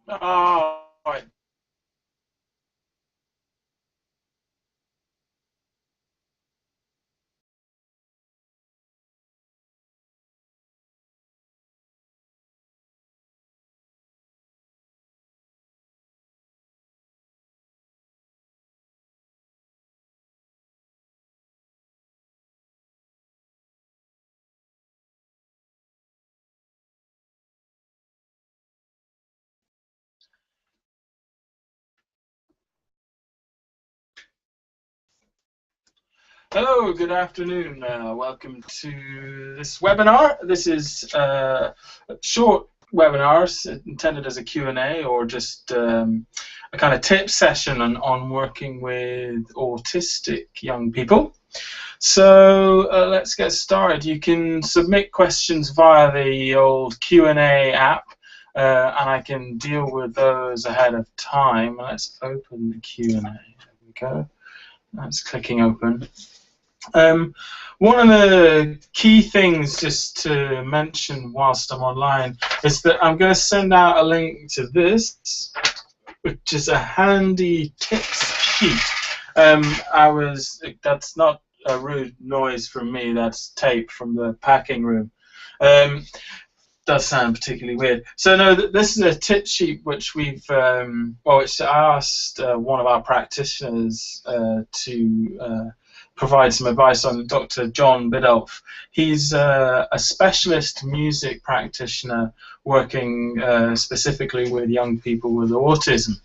Oh, right. Hello, good afternoon. Welcome to this webinar. This is a short webinar intended as a Q&A or just a kind of tip session on working with autistic young people. So let's get started. You can submit questions via the old Q&A app, and I can deal with those ahead of time. Let's open the Q&A. There we go. That's clicking open. One of the key things just to mention whilst I'm online is that I'm going to send out a link to this, which is a handy tips sheet. That's not a rude noise from me, that's tape from the packing room. Does sound particularly weird. So no, this is a tip sheet which we've, which I asked one of our practitioners to provide some advice on, Dr. John Biddulph. He's a specialist music practitioner working specifically with young people with autism.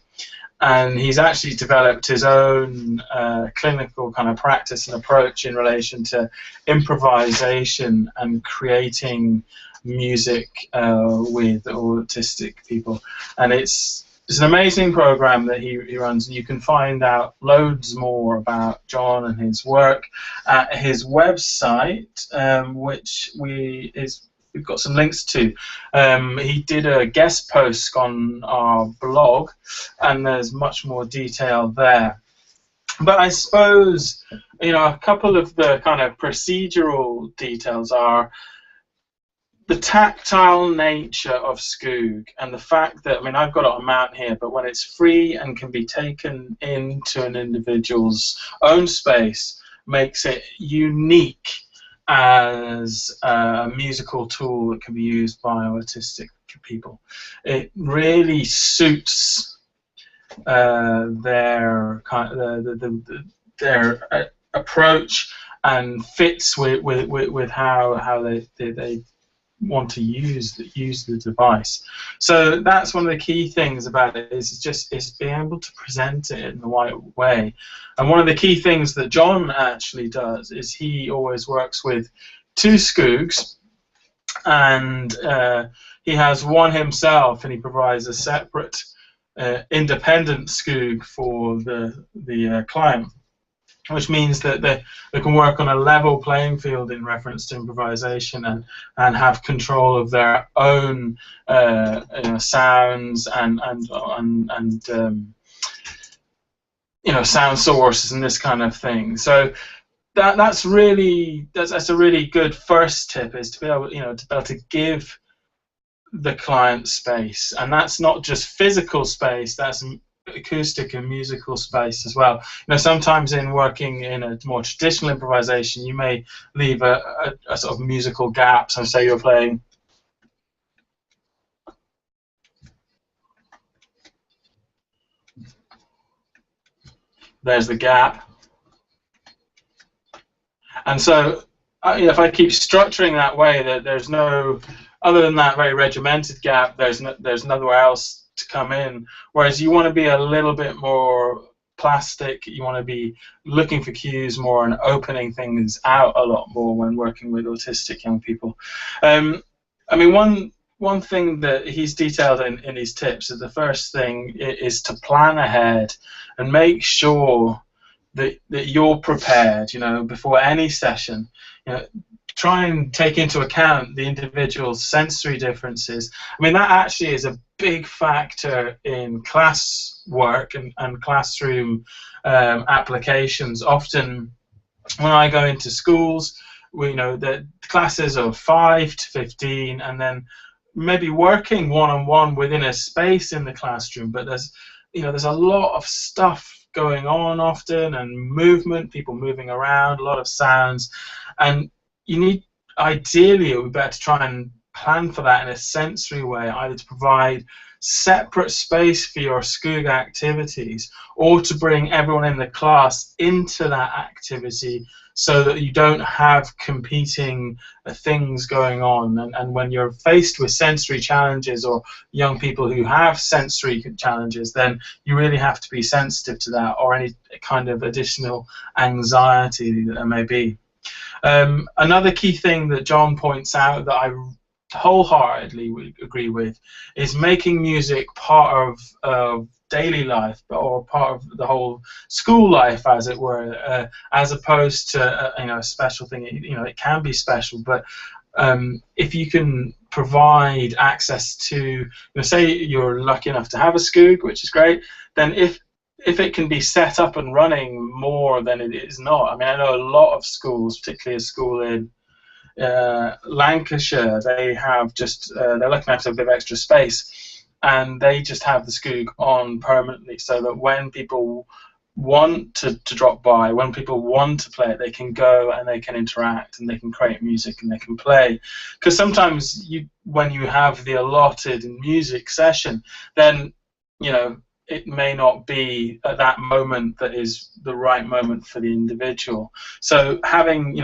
And he's actually developed his own clinical kind of practice and approach in relation to improvisation and creating music with autistic people. And it's an amazing program that he runs, and you can find out loads more about John and his work at his website, which we've got some links to. He did a guest post on our blog, and there's much more detail there. But I suppose, a couple of the kind of procedural details are the tactile nature of Skoog, and the fact that, I've got it on mount here, but when it's free and can be taken into an individual's own space, makes it unique as a musical tool that can be used by autistic people. It really suits their approach and fits with how they want to use the device. So that's one of the key things about it, is being able to present it in the right way. And one of the key things that John actually does is he always works with two Skoogs, and he has one himself, and he provides a separate independent Skoog for the client, which means that they can work on a level playing field in reference to improvisation and have control of their own sounds and sound sources and this kind of thing. So that's a really good first tip, is to be able to give the client space, and that's not just physical space, that's acoustic and musical space as well. Sometimes in working in a more traditional improvisation, you may leave a sort of musical gap. So say you're playing, there's the gap, and so if I keep structuring that way, that there's no, other than that very regimented gap, there's nowhere else to come in. Whereas you want to be a little bit more plastic, you want to be looking for cues more and opening things out a lot more when working with autistic young people. One thing that he's detailed in his tips is the first thing is to plan ahead and make sure that you're prepared, before any session. Try and take into account the individual's sensory differences. That actually is a big factor in class work and classroom applications. Often when I go into schools, the classes of 5 to 15, and then maybe working one-on-one within a space in the classroom, but there's a lot of stuff going on often, and movement, people moving around, a lot of sounds, and you need, ideally, it would be better to try and plan for that in a sensory way, either to provide separate space for your Skoog activities, or to bring everyone in the class into that activity so that you don't have competing things going on. And when you're faced with sensory challenges, or young people who have sensory challenges, then you really have to be sensitive to that, or any kind of additional anxiety that there may be. Another key thing that John points out that I wholeheartedly agree with is making music part of daily life, or part of the whole school life, as it were, as opposed to a special thing. It can be special, but if you can provide access to, say you're lucky enough to have a Skoog, which is great, then if it can be set up and running more than it is not. I mean, I know a lot of schools, particularly a school in Lancashire, they have just they're lucky enough to have a bit of extra space, and they just have the Skoog on permanently, so that when people want to drop by, when people want to play it, they can go and they can interact and they can create music and they can play. Because sometimes when you have the allotted music session, then it may not be at that moment that is the right moment for the individual. So having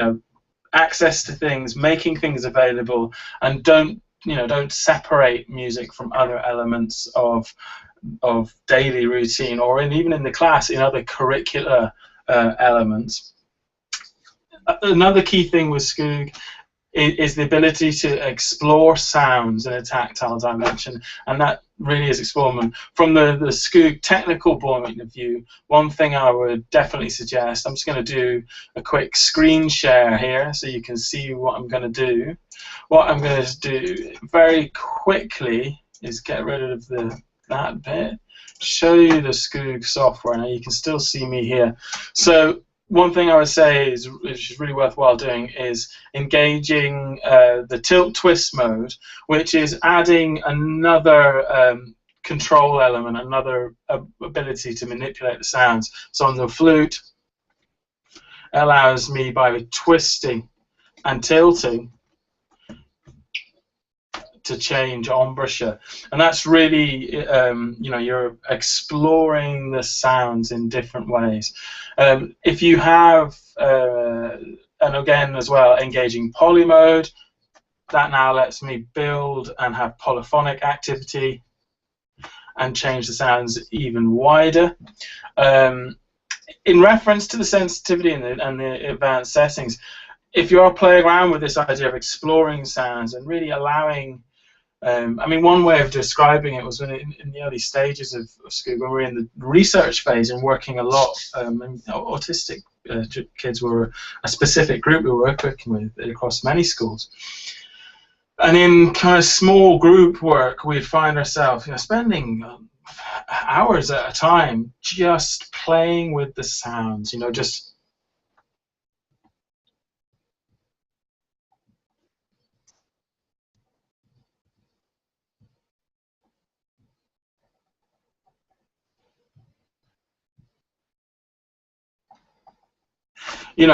access to things, making things available, and don't separate music from other elements of daily routine, or even in the class, in other curricular elements. Another key thing with Skoog is the ability to explore sounds in a tactile dimension, and that really is exploring from the Skoog technical point of view. One thing I would definitely suggest, I'm just going to do a quick screen share here so you can see what I'm going to do. What I'm going to do very quickly is get rid of that bit, show you the Skoog software. Now you can still see me here. So one thing I would say which is really worthwhile doing, is engaging the tilt twist mode, which is adding another control element, another ability to manipulate the sounds. So on the flute, it allows me, by twisting and tilting, to change embouchure, and that's really you're exploring the sounds in different ways. If you have and again as well, engaging poly mode, that now lets me build and have polyphonic activity and change the sounds even wider. In reference to the sensitivity and the advanced settings, if you are playing around with this idea of exploring sounds and really allowing, I mean, one way of describing it was when in the early stages of Skoog, when we were in the research phase and working a lot, autistic kids were a specific group we were working with across many schools. And in kind of small group work, we'd find ourselves spending hours at a time just playing with the sounds, just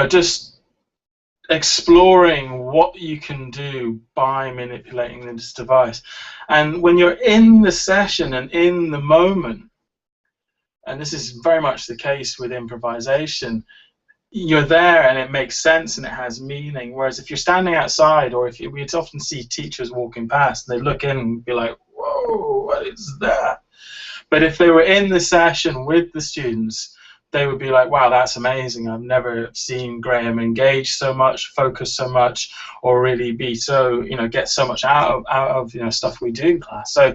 just exploring what you can do by manipulating this device. And when you're in the session and in the moment, and this is very much the case with improvisation, you're there and it makes sense and it has meaning. Whereas if you're standing outside, or we'd often see teachers walking past and they look in and be like, whoa, what is that? But if they were in the session with the students, they would be like, wow, that's amazing. I've never seen Graham engage so much, focus so much, or really be so, get so much out of stuff we do in class. So,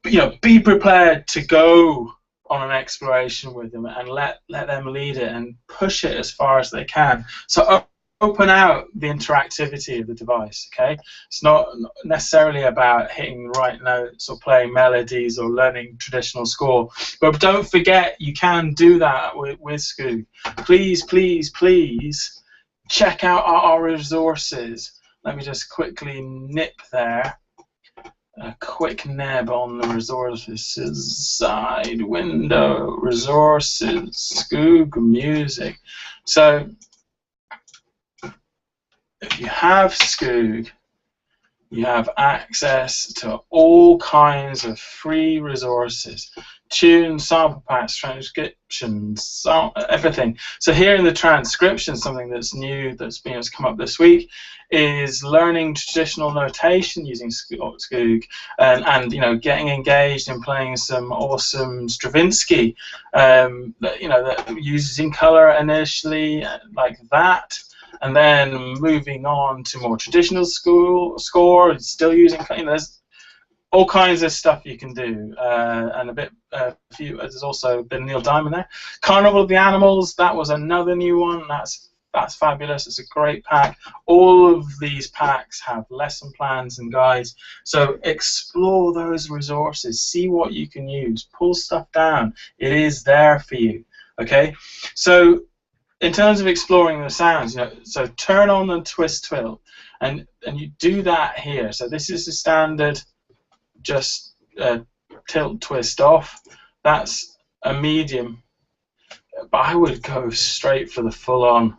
be prepared to go on an exploration with them and let them lead it and push it as far as they can. So open out the interactivity of the device, okay? It's not necessarily about hitting the right notes or playing melodies or learning traditional score, but don't forget you can do that with Skoog. Please, please, please check out our resources. Let me just quickly nip there. a quick nib on the resources side window, resources, Skoog music. So if you have Skoog, you have access to all kinds of free resources, tunes, sample packs, transcriptions, everything. So here in the transcription, something that's new that's come up this week is learning traditional notation using Skoog, and you know, getting engaged in playing some awesome Stravinsky, that uses in color initially, like that. And then moving on to more traditional score, still using, there's all kinds of stuff you can do, and there's also a bit of Neil Diamond there. Carnival of the Animals, that was another new one. That's fabulous. It's a great pack. All of these packs have lesson plans and guides, so explore those resources, see what you can use, pull stuff down. It is there for you. Okay, so in terms of exploring the sounds, so turn on the twist twill, and you do that here. So this is the standard, just tilt twist off. That's a medium, but I would go straight for the full-on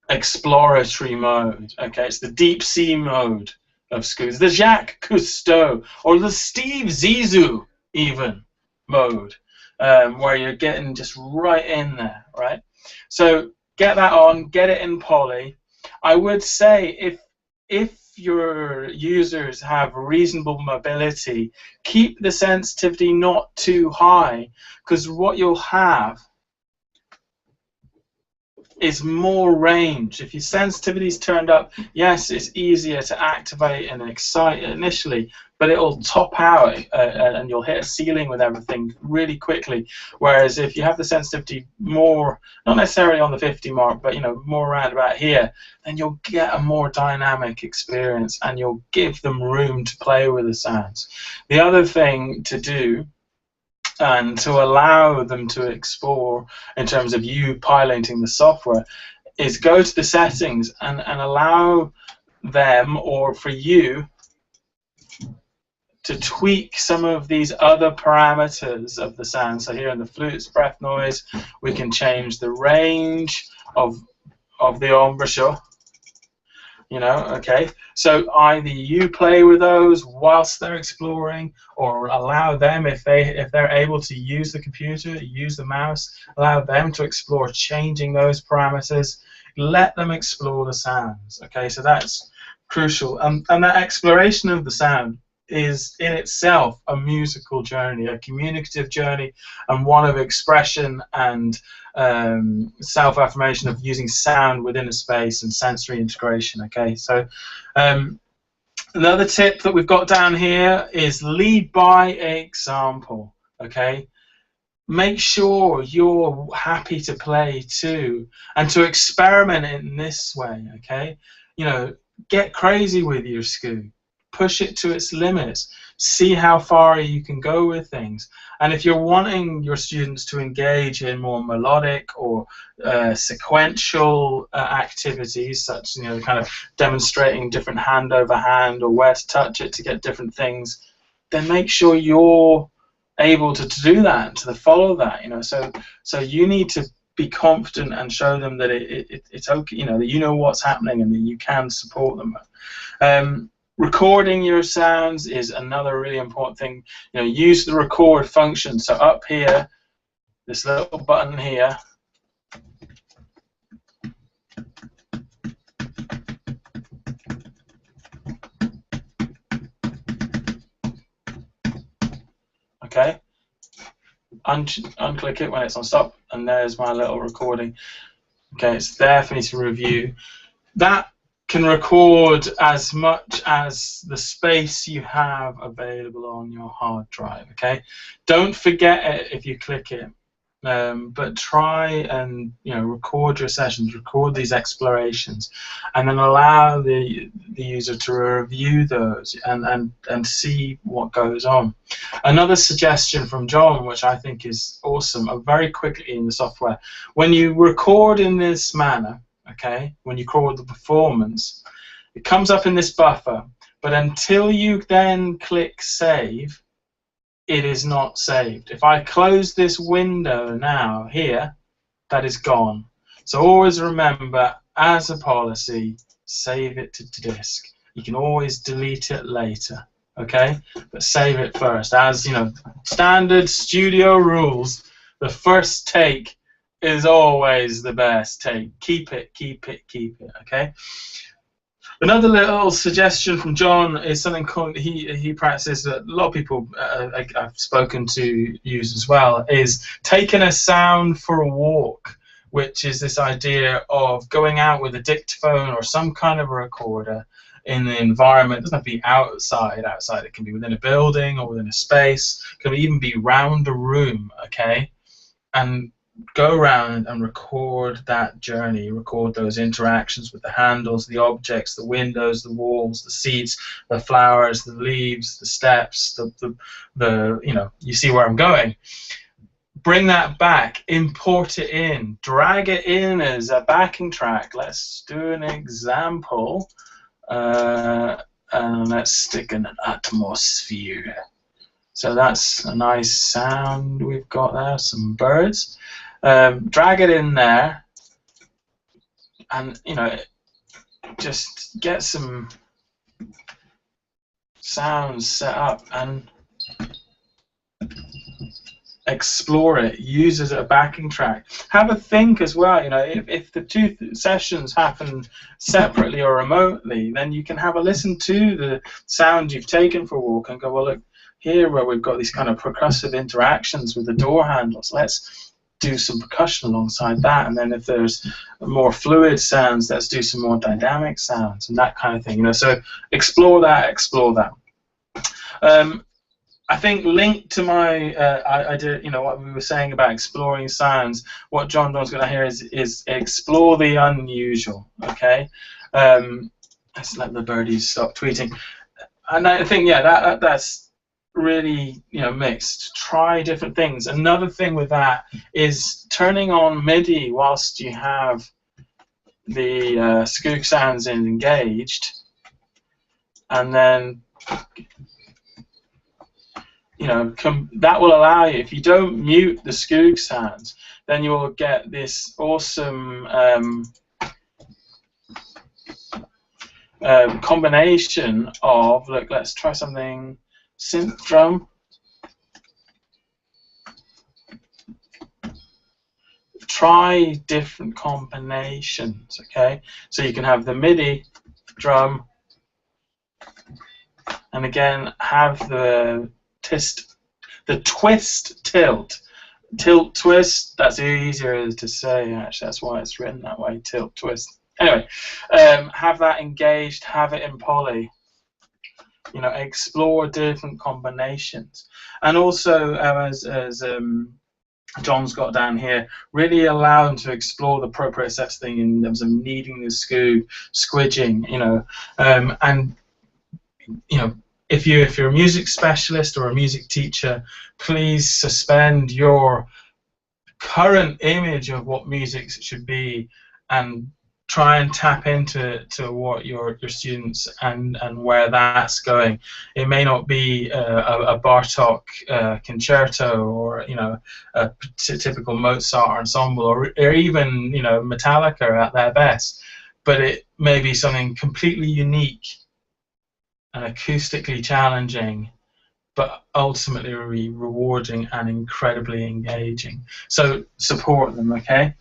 exploratory mode. Okay, it's the deep sea mode of Skoog, the Jacques Cousteau or the Steve Zissou even mode. Where you're getting just right in there, right? So get that on, get it in poly. I would say if your users have reasonable mobility, keep the sensitivity not too high, because what you'll have is more range. If your sensitivity is turned up, yes, it's easier to activate and excite initially, but it'll top out and you'll hit a ceiling with everything really quickly. Whereas if you have the sensitivity more, not necessarily on the 50 mark, but more around about here, then you'll get a more dynamic experience and you'll give them room to play with the sounds. The other thing to do, and to allow them to explore in terms of you piloting the software, is go to the settings and allow them, or for you, to tweak some of these other parameters of the sound. So here in the flutes, breath noise, we can change the range of the embouchure. Okay, so either you play with those whilst they're exploring, or allow them, if they're able to use the computer, use the mouse, allow them to explore changing those parameters. Let them explore the sounds. Okay, so that's crucial, and that exploration of the sound is in itself a musical journey, a communicative journey, and one of expression and self-affirmation, of using sound within a space and sensory integration. Okay, so another tip that we've got down here is lead by example. Okay, make sure you're happy to play too, and to experiment in this way. Okay, get crazy with your Skoog. Push it to its limits. See how far you can go with things. And if you're wanting your students to engage in more melodic or sequential activities, such kind of demonstrating different hand over hand or where to touch it to get different things, then make sure you're able to do that, to follow that. So you need to be confident and show them that it's okay. That you know what's happening and that you can support them. Recording your sounds is another really important thing. Use the record function. So up here, this little button here, okay, unclick it when it's on stop, and there's my little recording. Okay, it's there for me to review. That can record as much as the space you have available on your hard drive. Okay, don't forget it if you click it, but try and record your sessions, record these explorations, and then allow the user to review those and see what goes on. Another suggestion from John, which I think is awesome, very quickly in the software, when you record in this manner, okay, when you record the performance, it comes up in this buffer, But until you then click save, it is not saved. If I close this window now here, that is gone. So always remember, as a policy, save it to disk. You can always delete it later, okay? But save it first. As you know, standard studio rules, the first take is always the best take. Keep it, keep it, keep it, okay? Another little suggestion from John is something called, he practices that a lot of people I've spoken to use as well, is taking a sound for a walk, which is this idea of going out with a dictaphone or some kind of a recorder in the environment. It doesn't have to be outside. It can be within a building or within a space. It can even be round a room, okay? And go around and record that journey, record those interactions with the handles, the objects, the windows, the walls, the seats, the flowers, the leaves, the steps, the you know, you see where I'm going. Bring that back, import it in, drag it in as a backing track. Let's do an example, and let's stick in an atmosphere. So that's a nice sound we've got there, some birds. Drag it in there, and you know, just get some sounds set up and explore it. Use it as a backing track. Have a think as well. You know, if the two sessions happen separately or remotely, then you can have a listen to the sound you've taken for a walk and go, well, look here where we've got these kind of percussive interactions with the door handles. Let's do some percussion alongside that, and then if there's more fluid sounds, let's do some more dynamic sounds and that kind of thing. You know, so explore that, explore that. I think linked to my idea, you know, what we were saying about exploring sounds, what John's going to hear is explore the unusual. Okay, let's let the birdies stop tweeting. And I think, yeah, that's really, you know, mixed. Try different things. Another thing with that is turning on MIDI whilst you have the Skoog sounds engaged, and then, you know, that will allow you, if you don't mute the Skoog sounds, then you will get this awesome combination of, look, let's try something. Synth drum. Try different combinations, okay? So you can have the MIDI drum, and again have the twist tilt. Tilt twist, that's easier to say, actually, that's why it's written that way, tilt twist. Anyway, have that engaged, have it in poly. You know, explore different combinations, and also as John's got down here, really allow them to explore the proprioceptive in terms of kneading the Skoog, squidging, you know, and you know, if you're a music specialist or a music teacher, please suspend your current image of what music should be and try and tap into what your students and where that's going. It may not be a Bartok concerto, or, you know, a typical Mozart ensemble, or even, you know, Metallica at their best, but it may be something completely unique and acoustically challenging, but ultimately rewarding and incredibly engaging. So support them, okay?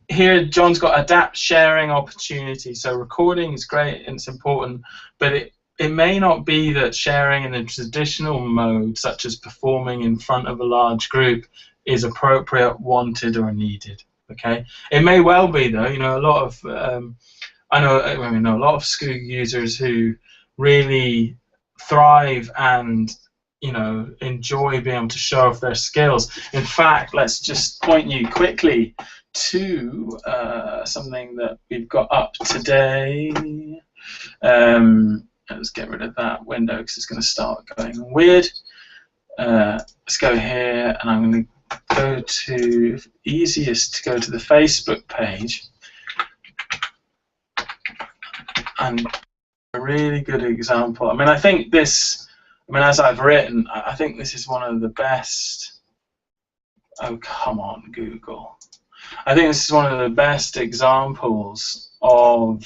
Here, John's got adapt sharing opportunity. So recording is great and it's important, but it may not be that sharing in the traditional mode, such as performing in front of a large group, is appropriate, wanted, or needed. Okay, it may well be though. You know, a lot of I know a lot of Skoog users who really thrive and, you know, enjoy being able to show off their skills. In fact, let's just point you quickly to something that we've got up today. Let's get rid of that window because it's going to start going weird. Let's go here, and I'm going to go to, easiest to go to the Facebook page and a really good example. I mean, I think this, I mean, as I've written, I think this is one of the best. Oh, come on, Google. I think this is one of the best examples of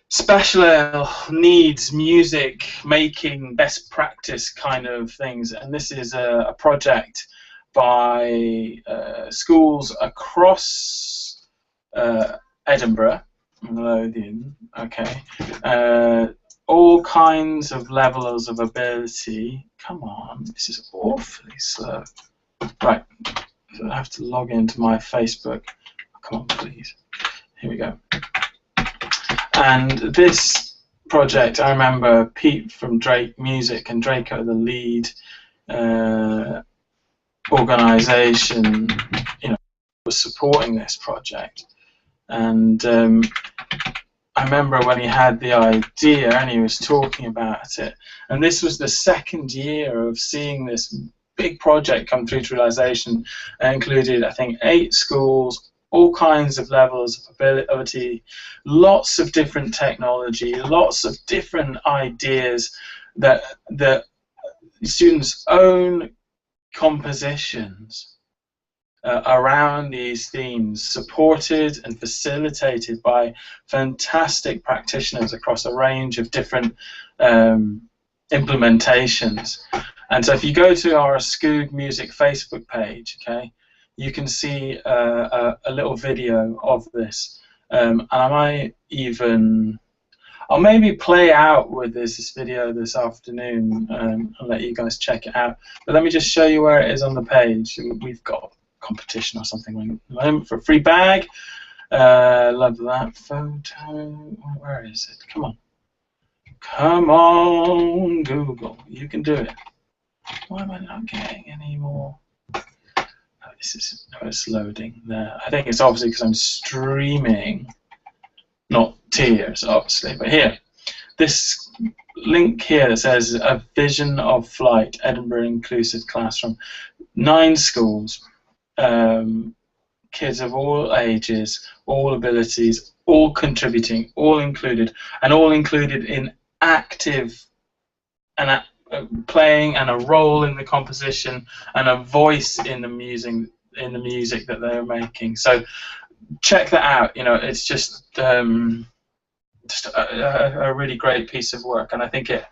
special needs music making best practice kind of things, and this is a project by schools across Edinburgh, Lothian, okay, all kinds of levels of ability. Come on, this is awfully slow. Right, so I have to log into my Facebook. Come on, please. Here we go. And this project, I remember Pete from Drake Music and Draco, the lead organisation, you know, was supporting this project. And I remember when he had the idea and he was talking about it. And this was the second year of seeing this big project come through to realisation. It included, I think, 8 schools, all kinds of levels of ability, lots of different technology, lots of different ideas that students' own compositions around these themes, supported and facilitated by fantastic practitioners across a range of different implementations. And so if you go to our Skoog Music Facebook page, okay, you can see a little video of this. And I might even, I'll maybe play out with this video this afternoon and let you guys check it out. But let me just show you where it is on the page. We've got competition or something for a free bag. Love that photo. Where is it? Come on. Come on, Google. You can do it. Why am I not getting any more? Oh, this is, no, it's loading there. I think it's obviously because I'm streaming, not Tears, obviously. But here, this link here that says A Vision of Flight, Edinburgh Inclusive Classroom. 9 schools. Kids of all ages, all abilities, all contributing, all included, and all included in active and playing and a role in the composition and a voice in the music that they're making. So check that out. You know, it's just a really great piece of work, and I think it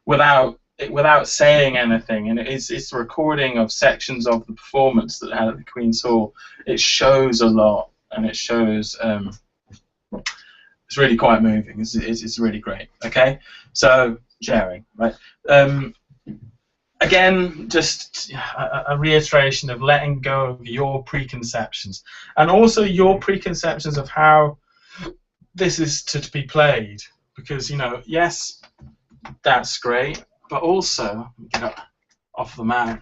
without saying anything, and it's a recording of sections of the performance that they had at the Queen's Hall. It shows a lot, and it shows it's really quite moving. It's really great. Okay, so sharing, right? Again, just a reiteration of letting go of your preconceptions, and also your preconceptions of how this is to be played, because, you know, yes, that's great. But also, get up off the mat.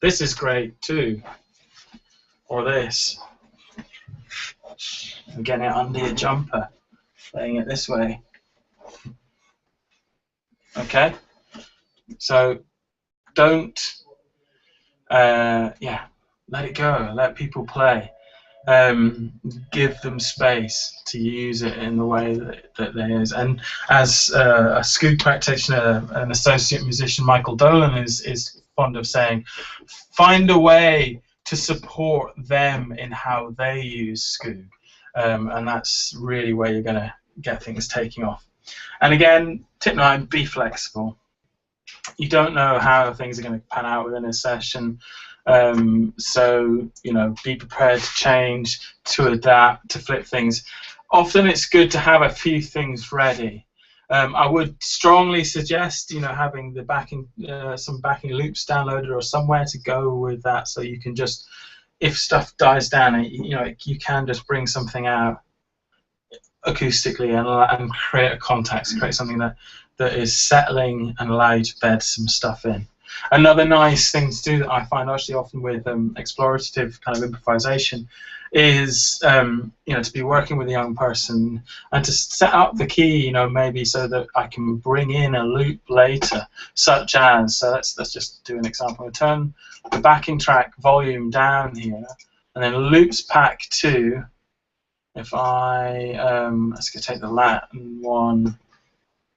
This is great too. Or this. And get it under your jumper. Playing it this way. Okay? So, don't, yeah, let it go. Let people play. Give them space to use it in the way that there is. And as a Skoog practitioner, an associate musician, Michael Dolan is fond of saying, find a way to support them in how they use Skoog. And that's really where you're going to get things taking off. And again, tip 9, be flexible. You don't know how things are going to pan out within a session. So, you know, be prepared to change, to adapt, to flip things. Often it's good to have a few things ready. I would strongly suggest, you know, having the backing, some backing loops downloaded or somewhere to go with that, so you can just, if stuff dies down, you know, you can just bring something out acoustically and create a context, create something that is settling and allow you to bed some stuff in. Another nice thing to do that I find actually often with explorative kind of improvisation is, you know, to be working with a young person and to set up the key, you know, maybe so that I can bring in a loop later, such as, so let's just do an example. I'll turn the backing track volume down here, and then loops pack 2, if I let's go take the Latin one,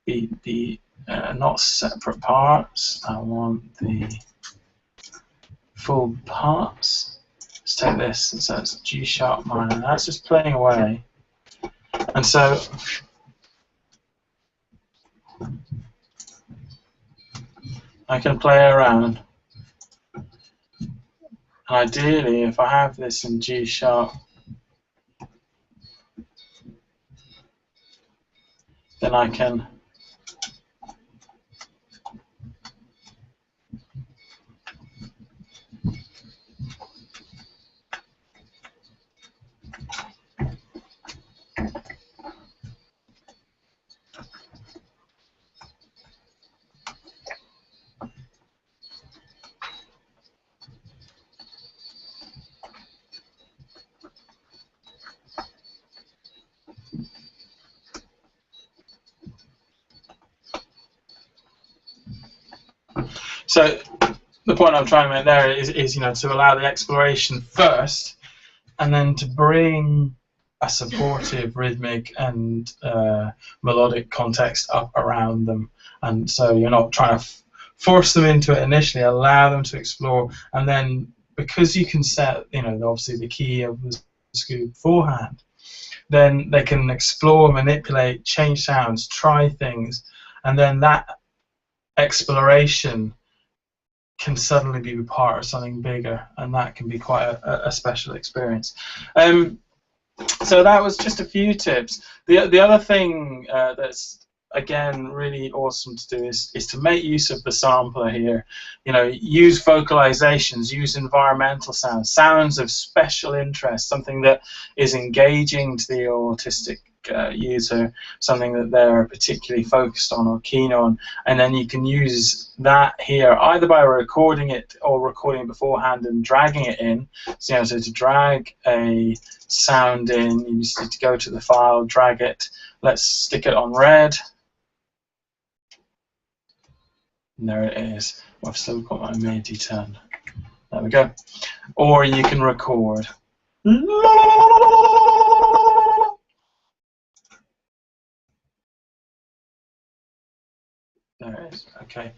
be not separate parts. I want the full parts. Let's take this, so it's G sharp minor. That's just playing away, and so I can play around. Ideally, if I have this in G sharp, then I can so the point I'm trying to make there is you know, to allow the exploration first, and then to bring a supportive rhythmic and melodic context up around them. And so you're not trying to force them into it initially, allow them to explore, and then because you can set, you know, obviously the key of the Skoog beforehand, then they can explore, manipulate, change sounds, try things, and then that exploration can suddenly be part of something bigger, and that can be quite a special experience. So that was just a few tips. The other thing that's again really awesome to do is to make use of the sampler here. You know, use vocalizations, use environmental sounds, sounds of special interest, something that is engaging to the autistic user, something that they're particularly focused on or keen on, and then you can use that here either by recording it or recording it beforehand and dragging it in. So, you know, so to drag a sound in, you just need to go to the file, drag it. Let's stick it on red. And there it is. Well, I've still got my MIDI turned. There we go. Or you can record. There it is. Okay,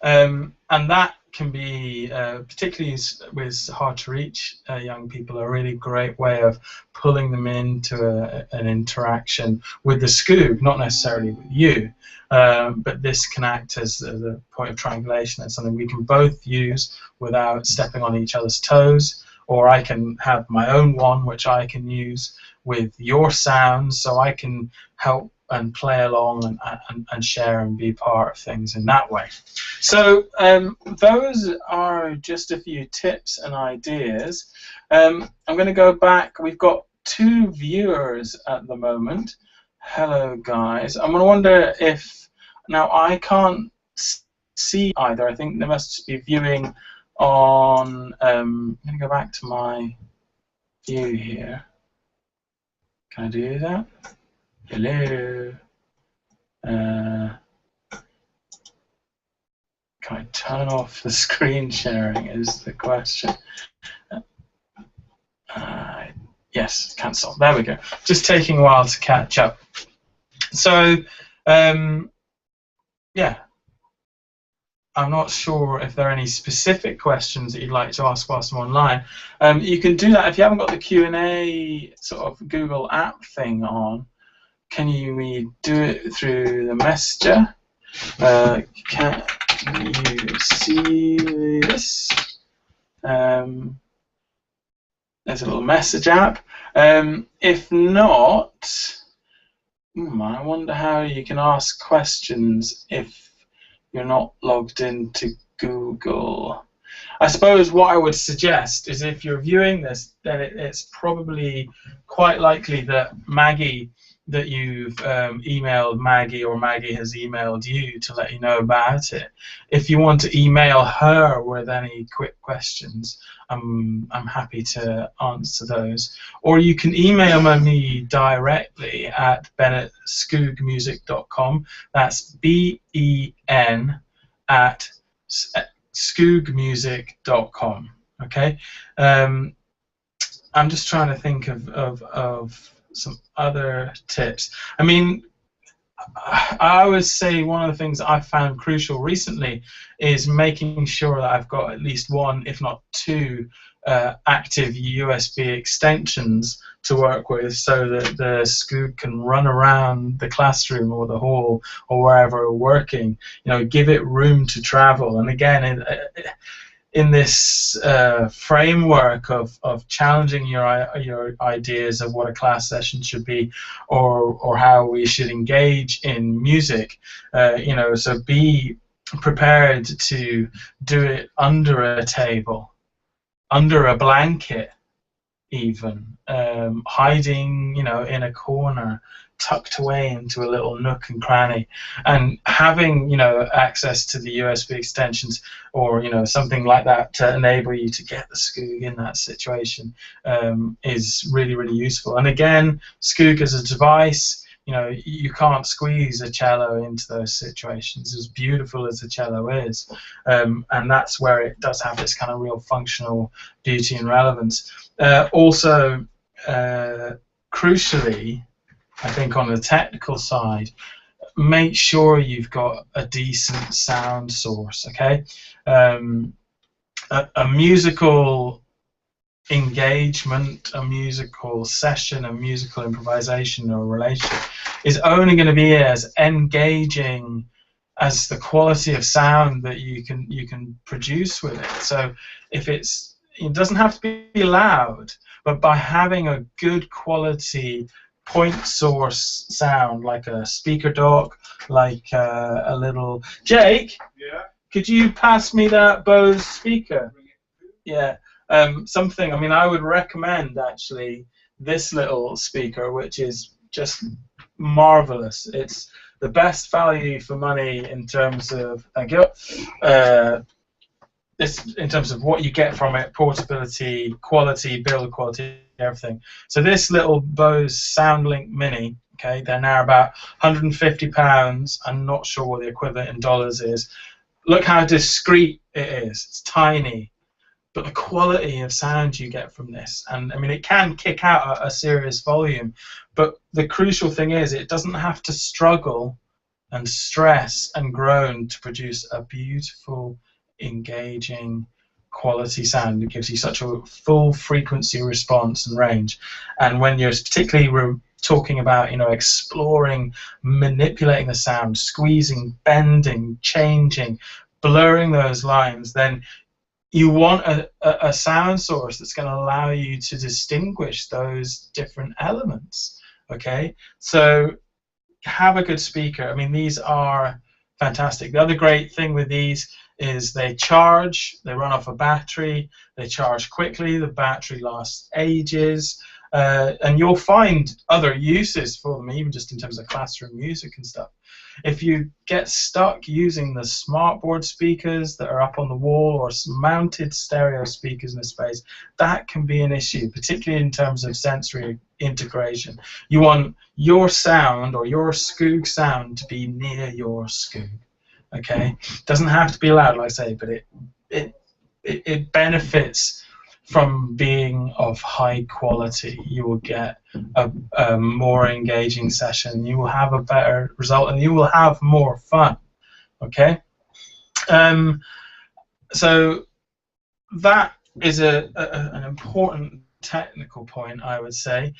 and that can be particularly with hard to reach young people, a really great way of pulling them into an interaction with the Skoog, not necessarily with you, but this can act as the point of triangulation. It's something we can both use without stepping on each other's toes, or I can have my own one which I can use with your sounds, so I can help and play along and share and be part of things in that way. So those are just a few tips and ideas. I'm going to go back. We've got 2 viewers at the moment. Hello, guys. I'm going to wonder if, now I can't see either. I think they must be viewing on, I'm going to go back to my view here. Can I do that? Hello. Can I turn off the screen sharing is the question. Yes, cancel. There we go. Just taking a while to catch up. So, yeah. I'm not sure if there are any specific questions that you'd like to ask whilst I'm online. You can do that if you haven't got the Q&A sort of Google app thing on. Can you do it through the messenger? Can you see this? There's a little message app. If not, I wonder how you can ask questions if you're not logged into Google. I suppose what I would suggest is if you're viewing this, then it's probably quite likely that Maggie, that you've emailed Maggie, or Maggie has emailed you to let you know about it. If you want to email her with any quick questions, I'm happy to answer those. Or you can email me directly at ben@skoogmusic.com. That's BEN at skoogmusic.com. Okay. I'm just trying to think of some other tips. I mean, I would say one of the things I've found crucial recently is making sure that I've got at least one, if not two, active USB extensions to work with, so that the Skoog can run around the classroom or the hall or wherever we're working. You know, give it room to travel. And again, in this framework of challenging your ideas of what a class session should be, or how we should engage in music, you know, so be prepared to do it under a table, under a blanket, even hiding, you know, in a corner, tucked away into a little nook and cranny, and having, you know, access to the USB extensions, or, you know, something like that to enable you to get the Skoog in that situation, is really, really useful. And again, Skoog as a device, you know, you can't squeeze a cello into those situations, as beautiful as the cello is, and that's where it does have this kind of real functional beauty and relevance. Also, crucially, I think on the technical side, make sure you've got a decent sound source, okay? A musical engagement, a musical session, a musical improvisation or relationship is only going to be as engaging as the quality of sound that you can produce with it. So if it doesn't have to be loud, but by having a good quality point source sound, like a speaker dock, like a little... Jake? Yeah? Could you pass me that Bose speaker? Yeah. Something, I mean, I would recommend actually this little speaker, which is just marvelous. It's the best value for money in terms of, thank you, in terms of what you get from it: portability, quality, build quality, everything. So this little Bose SoundLink Mini, okay, they're now about £150. I'm not sure what the equivalent in dollars is. Look how discreet it is. It's tiny, but the quality of sound you get from this, and I mean, it can kick out a serious volume, but the crucial thing is it doesn't have to struggle and stress and groan to produce a beautiful, engaging, quality sound. It gives you such a full frequency response and range. And when you're particularly talking about, you know, exploring, manipulating the sound, squeezing, bending, changing, blurring those lines, then you want a sound source that's going to allow you to distinguish those different elements. Okay, so have a good speaker. I mean, these are fantastic. The other great thing with these is they charge, they run off a battery, they charge quickly, the battery lasts ages, and you'll find other uses for them, even just in terms of classroom music and stuff. If you get stuck using the smartboard speakers that are up on the wall, or mounted stereo speakers in a space, that can be an issue, particularly in terms of sensory integration. You want your sound, or your Skoog sound, to be near your Skoog. Okay, doesn't have to be loud, like I say, but it benefits from being of high quality. You will get a more engaging session, you will have a better result, and you will have more fun. Okay, so that is an important technical point, I would say.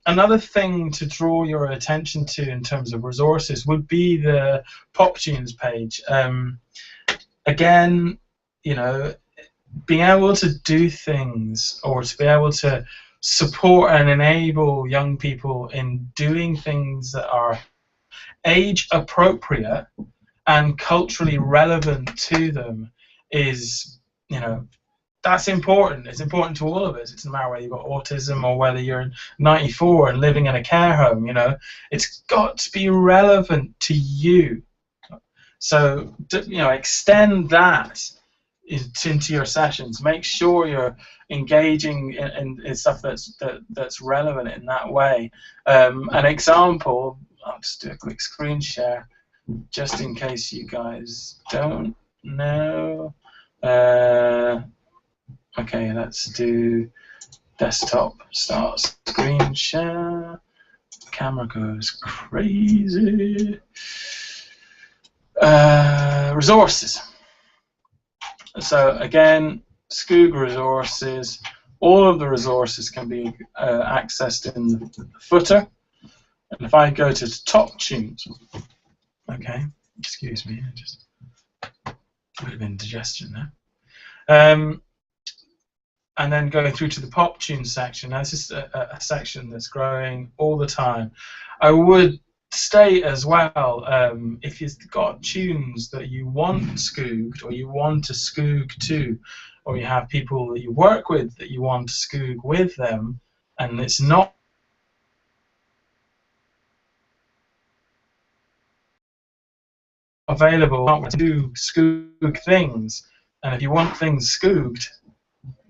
Another thing to draw your attention to in terms of resources would be the Pop Tunes page. Again, you know, being able to do things, or to be able to support and enable young people in doing things that are age appropriate and culturally relevant to them is, you know, that's important. It's important to all of us. It doesn't matter whether you've got autism or whether you're 94 and living in a care home. You know, it's got to be relevant to you. So, you know, extend that into your sessions. Make sure you're engaging in stuff that's relevant in that way. An example, I'll just do a quick screen share, just in case you guys don't know. Okay, let's do Desktop, start screen share. Camera goes crazy. Resources. So again, Skoog resources. All of the resources can be accessed in the footer. And if I go to top tunes, okay, excuse me, I just would have indigestion there. And then going through to the pop tune section. Now, this is a section that's growing all the time. I would state as well, if you've got tunes that you want Skooged, or you want to Skoog to, or you have people that you work with that you want to Skoog with them, and it's not available to do Skoog things, and if you want things Skooged,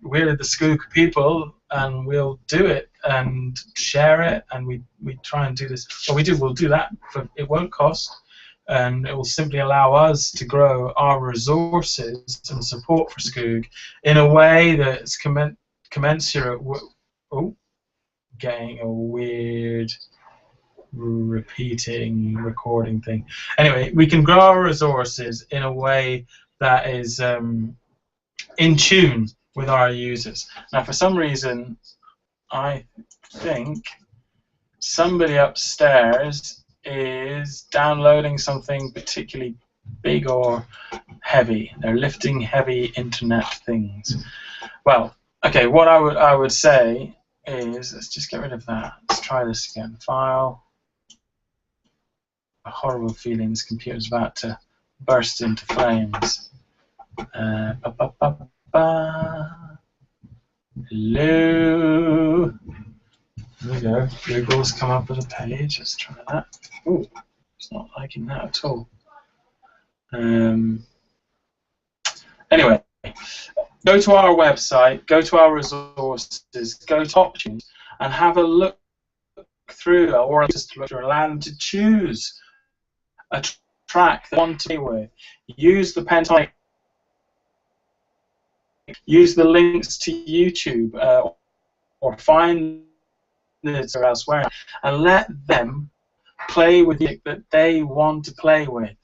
we're the Skoog people, and we'll do it and share it, and we try and do this. Well, we'll do that. It won't cost, and it will simply allow us to grow our resources and support for Skoog in a way that's commensurate. Oh, getting a weird repeating recording thing. Anyway, we can grow our resources in a way that is in tune with our users. Now, for some reason, I think somebody upstairs is downloading something particularly big or heavy. They're lifting heavy internet things. Well, okay, what I would say is, let's just get rid of that. Let's try this again. File. A horrible feeling this computer's about to burst into flames. Hello. There we go. Google's come up with a page. Let's try that. Oh, it's not liking that at all. Anyway, go to our website, go to our resources, go to options, and have a look through, or just look through a land to choose a track that you want to play with. Use the Pentonic. Use the links to YouTube or find this or elsewhere, and let them play with it that they want to play with.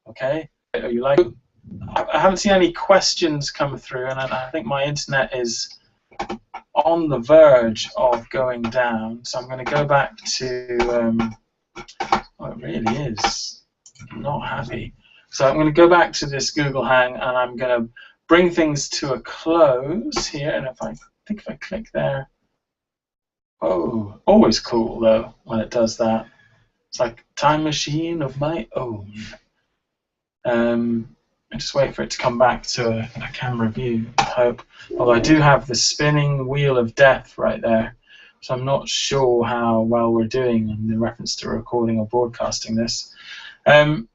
Okay? Are you like? I haven't seen any questions come through, and I think my internet is on the verge of going down. So I'm going to go back to. Oh, it really is not happy. So I'm going to go back to this Google Hang, and I'm going to bring things to a close here. And if I click there, oh, always cool though when it does that. It's like a time machine of my own. I just wait for it to come back to a camera view, I hope. Although I do have the spinning wheel of death right there, so I'm not sure how well we're doing in reference to recording or broadcasting this. But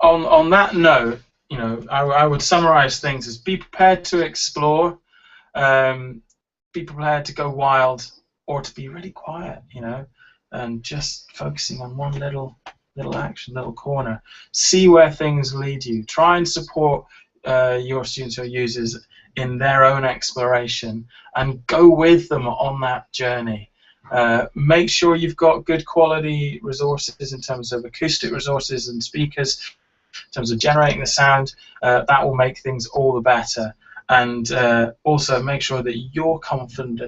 on that note, you know, I would summarize things as: be prepared to explore, be prepared to go wild, or to be really quiet, you know, and just focusing on one little action, little corner. See where things lead you. Try and support your students or users in their own exploration, and go with them on that journey. Make sure you've got good quality resources in terms of acoustic resources and speakers, in terms of generating the sound. That will make things all the better. And also make sure that you're confident